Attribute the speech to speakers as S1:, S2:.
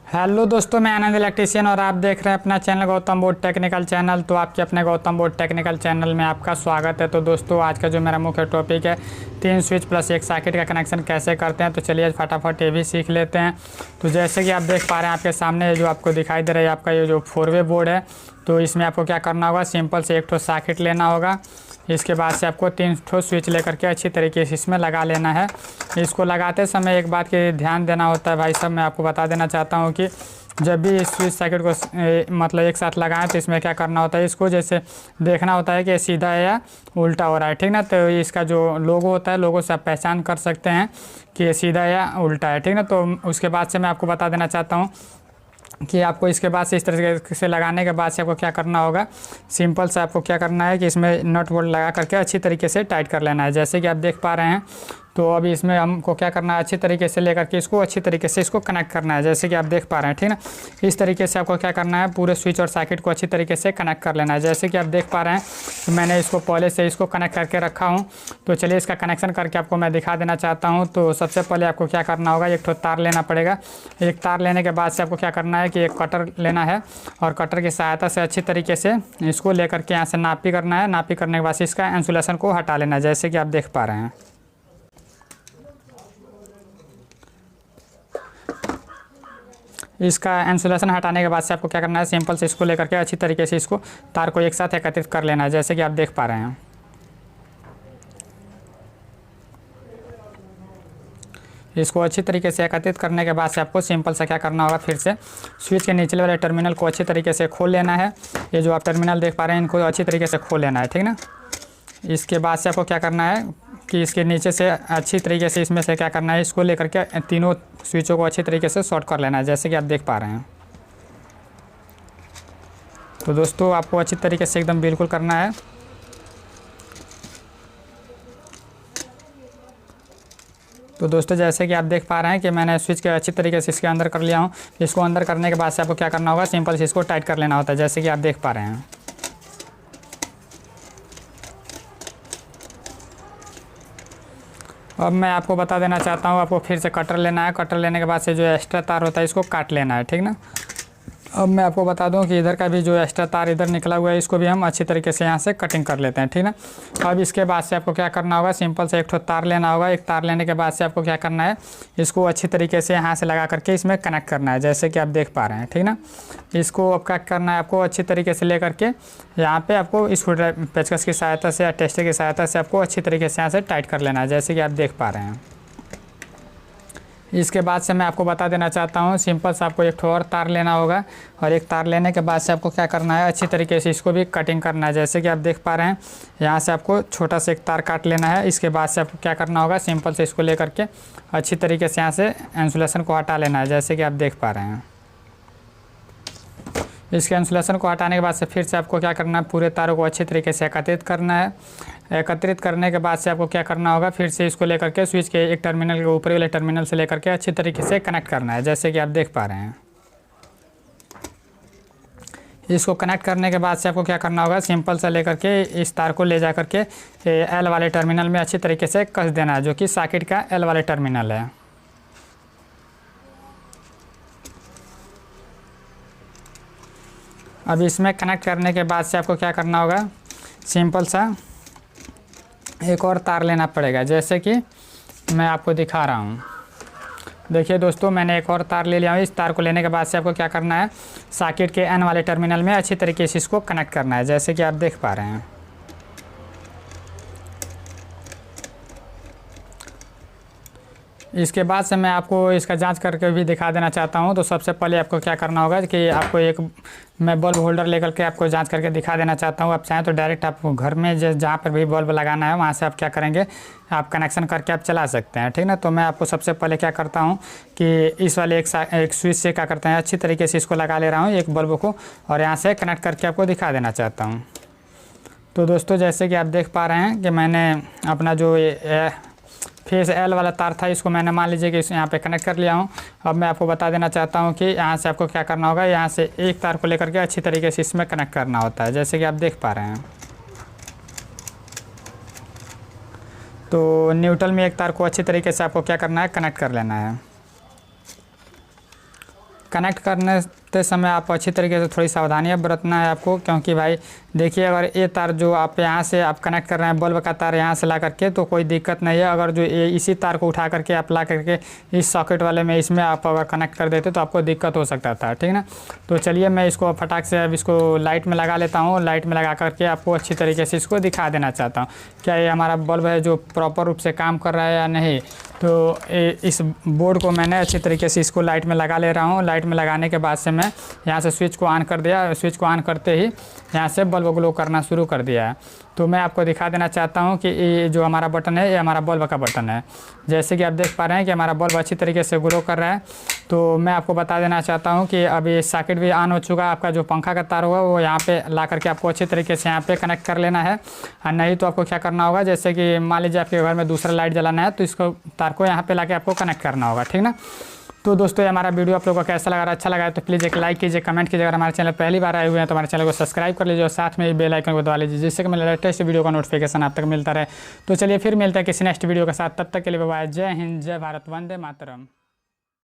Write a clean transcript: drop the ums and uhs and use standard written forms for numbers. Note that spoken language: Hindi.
S1: हेलो दोस्तों, मैं आनंद इलेक्ट्रीशियन और आप देख रहे हैं अपना channel Gautam board technical channel. तो आपके अपने गौतम बोर्ड टेक्निकल चैनल में आपका स्वागत है। तो दोस्तों, आज का जो मेरा मुख्य टॉपिक है 3 स्विच प्लस 1 सॉकेट का कनेक्शन कैसे करते हैं। तो चलिए फटाफट ये भी सीख लेते हैं। तो जैसे कि आप देख पा रहे हैं आपके सामने जो आपको दिखाई दे रहा है आपका ये जो 4 वे बोर्ड है। तो इसमें आपको क्या करना होगा, सिंपल से 1 सॉकेट लेना होगा। इसके बाद से आपको 3 स्विच लेकर के अच्छी तरीके से इसमें लगा लेना है। इसको लगाते समय एक बात की ध्यान देना होता है भाई साहब, मैं आपको बता देना चाहता हूँ कि जब भी इस स्विच सॉकेट को मतलब एक साथ लगाएं तो इसमें क्या करना होता है, इसको जैसे देखना होता है कि सीधा है या उल्टा हो रहा है, ठीक ना। तो इसका जो लोगो होता है, लोगो से आप पहचान कर सकते हैं कि ये सीधा या उल्टा है, ठीक ना। तो उसके बाद से मैं आपको बता देना चाहता हूँ कि आपको इसके बाद से इस तरीके से लगाने के बाद से आपको क्या करना होगा, सिंपल से आपको क्या करना है कि इसमें नट बोल्ट लगा करके अच्छी तरीके से टाइट कर लेना है। जैसे कि आप देख पा रहे हैं, तो अभी इसमें हमको क्या करना है, अच्छी तरीके से लेकर के इसको अच्छी तरीके से इसको कनेक्ट करना है। जैसे कि आप देख पा रहे हैं, ठीक ना। इस तरीके से आपको क्या करना है, पूरे स्विच और सॉकेट को अच्छी तरीके से कनेक्ट कर लेना है। जैसे कि आप देख पा रहे हैं कि मैंने इसको पहले से इसको कनेक्ट करके रखा हूँ। तो चलिए इसका कनेक्शन करके आपको मैं दिखा देना चाहता हूँ। तो सबसे पहले आपको क्या करना होगा, एक तार लेना पड़ेगा। एक तार लेने के बाद से आपको क्या करना है कि एक कटर लेना है और कटर की सहायता से अच्छी तरीके से इसको लेकर के यहाँ से नापी करना है। नापी करने के बाद इसका इंसुलेशन को हटा लेना है, जैसे कि आप देख पा रहे हैं। इसका इंसुलेशन हटाने के बाद से आपको क्या करना है, सिंपल से इसको लेकर के अच्छी तरीके से इसको तार को एक साथ एकत्रित कर लेना है, जैसे कि आप देख पा रहे हैं। इसको अच्छी तरीके से एकत्रित करने के बाद से आपको सिंपल से क्या करना होगा, फिर से स्विच के नीचे वाले टर्मिनल को अच्छी तरीके से खोल लेना है। ये जो आप टर्मिनल देख पा रहे हैं, इनको अच्छी तरीके से खोल लेना है, ठीक ना। इसके बाद से आपको क्या करना है कि इसके नीचे से अच्छी तरीके से इसमें से क्या करना है, इसको लेकर के तीनों स्विचों को अच्छी तरीके से शॉर्ट कर लेना है, जैसे कि आप देख पा रहे हैं। तो दोस्तों, आपको अच्छी तरीके से एकदम बिल्कुल करना है। तो दोस्तों, जैसे कि आप देख पा रहे हैं कि मैंने स्विच के अच्छी तरीके से इसके अंदर कर लिया हूँ। इसको अंदर करने के बाद से आपको क्या करना होगा, सिंपल से इसको टाइट कर लेना होता है, जैसे कि आप देख पा रहे हैं। अब मैं आपको बता देना चाहता हूँ, आपको फिर से कटर लेना है। कटर लेने के बाद से जो एक्स्ट्रा तार होता है इसको काट लेना है, ठीक ना। अब मैं आपको बता दूं कि इधर का भी जो एक्स्ट्रा तार इधर निकला हुआ है, इसको भी हम अच्छी तरीके से यहाँ से कटिंग कर लेते हैं, ठीक ना। अब इसके बाद से आपको क्या करना होगा, सिंपल से एक तार लेना होगा। एक तार लेने के बाद से आपको क्या करना है, इसको अच्छी तरीके से यहाँ से लगा करके इसमें कनेक्ट करना है, जैसे कि आप देख पा रहे हैं, ठीक ना। इसको अब क्या करना है, आपको अच्छी तरीके से ले करके यहाँ पर आपको स्क्रू पेचकस की सहायता से या टेस्टर की सहायता से आपको अच्छी तरीके से यहाँ से टाइट कर लेना है, जैसे कि आप देख पा रहे हैं। इसके बाद से मैं आपको बता देना चाहता हूँ, सिंपल से आपको एक और तार लेना होगा और एक तार लेने के बाद से आपको क्या करना है, अच्छी तरीके से इसको भी कटिंग करना है, जैसे कि आप देख पा रहे हैं। यहाँ से आपको छोटा सा एक तार काट लेना है। इसके बाद से आपको क्या करना होगा, सिंपल से इसको लेकर के अच्छी तरीके से यहाँ से इंसुलेशन को हटा लेना है, जैसे कि आप देख पा रहे हैं। इसके इंसुलेशन को हटाने के बाद से फिर से आपको क्या करना है, पूरे तारों को अच्छी तरीके से एकत्रित करना है। एकत्रित करने के बाद से आपको क्या करना होगा, फिर से इसको लेकर के स्विच के एक टर्मिनल के ऊपरी वाले टर्मिनल से लेकर के अच्छी तरीके से कनेक्ट करना है, जैसे कि आप देख पा रहे हैं। इसको कनेक्ट करने के बाद से आपको क्या करना होगा, सिंपल सा लेकर के इस तार को ले जा करके एल वाले टर्मिनल में अच्छी तरीके से कस देना है, जो कि सॉकेट का एल वाले टर्मिनल है। अब इसमें कनेक्ट करने के बाद से आपको क्या करना होगा, सिंपल सा एक और तार लेना पड़ेगा, जैसे कि मैं आपको दिखा रहा हूँ। देखिए दोस्तों, मैंने एक और तार ले लिया हूँ। इस तार को लेने के बाद से आपको क्या करना है, सॉकेट के एन वाले टर्मिनल में अच्छी तरीके से इसको कनेक्ट करना है, जैसे कि आप देख पा रहे हैं। इसके बाद से मैं आपको इसका जांच करके भी दिखा देना चाहता हूं। तो सबसे पहले आपको क्या करना होगा कि आपको एक मैं बल्ब होल्डर लेकर के आपको जांच करके दिखा देना चाहता हूं। आप चाहें तो डायरेक्ट आपको घर में जहाँ पर भी बल्ब लगाना है वहाँ से आप क्या करेंगे, आप कनेक्शन करके आप चला सकते हैं, ठीक ना। तो मैं आपको सबसे पहले क्या करता हूँ कि इस वाले एक स्विच से क्या करते हैं, अच्छी तरीके से इसको लगा ले रहा हूँ एक बल्ब को, और यहाँ से कनेक्ट करके आपको दिखा देना चाहता हूँ। तो दोस्तों, जैसे कि आप देख पा रहे हैं कि मैंने अपना जो फेस एल वाला तार था, इसको मैंने मान लीजिए कि यहाँ पे कनेक्ट कर लिया हूँ। अब मैं आपको बता देना चाहता हूँ कि यहाँ से आपको क्या करना होगा, यहाँ से एक तार को लेकर के अच्छी तरीके से इसमें कनेक्ट करना होता है, जैसे कि आप देख पा रहे हैं। तो न्यूट्रल में एक तार को अच्छी तरीके से आपको क्या करना है, कनेक्ट कर लेना है। कनेक्ट करने समय आप अच्छी तरीके से थोड़ी सावधानियाँ बरतना है आपको, क्योंकि भाई देखिए अगर ये तार जो आप यहाँ से आप कनेक्ट कर रहे हैं बल्ब का तार यहाँ से ला करके तो कोई दिक्कत नहीं है। अगर जो ये इसी तार को उठा करके आप ला करके इस सॉकेट वाले में इसमें आप अगर कनेक्ट कर देते तो आपको दिक्कत हो सकता था, ठीक ना। तो चलिए मैं इसको फटाक से अब इसको लाइट में लगा लेता हूँ। लाइट में लगा करके आपको अच्छी तरीके से इसको दिखा देना चाहता हूँ क्या ये हमारा बल्ब है जो प्रॉपर रूप से काम कर रहा है या नहीं। तो इस बोर्ड को मैंने अच्छी तरीके से इसको लाइट में लगा ले रहा हूँ। लाइट में लगाने के बाद से मैं यहाँ से स्विच को ऑन कर दिया। स्विच को ऑन करते ही यहाँ से बल्ब ग्लो करना शुरू कर दिया है। तो मैं आपको दिखा देना चाहता हूँ कि ये जो हमारा बटन है ये हमारा बल्ब का बटन है। जैसे कि आप देख पा रहे हैं कि हमारा बल्ब अच्छी तरीके से ग्लो कर रहा है। तो मैं आपको बता देना चाहता हूँ कि अभी सॉकेट भी ऑन हो चुका है। आपका जो पंखा का तार होगा वो यहाँ पे ला करके आपको अच्छी तरीके से यहाँ पे कनेक्ट कर लेना है। और नहीं तो आपको क्या करना होगा, जैसे कि मान लीजिए आपके घर में दूसरा लाइट जलाना है तो इसको तार को यहाँ पे ला के आपको कनेक्ट करना होगा, ठीक ना। तो दोस्तों ये हमारा वीडियो आप लोगों को कैसा लगा, अच्छा लगा है तो प्लीज़ एक लाइक कीजिए, कमेंट कीजिए। अगर हमारे चैनल पहली बार आए हुए हैं तो हमारे चैनल को सब्सक्राइब कर लीजिए और साथ में बेल आइकन को दबा लीजिए, जिससे कि मेरे लेटेस्ट वीडियो का नोटिफिकेशन आप तक मिलता रहे। तो चलिए फिर मिलते हैं किसी नेक्स्ट वीडियो के साथ, तब तक के लिए बाय। जय हिंद, जय भारत, वंदे मातरम।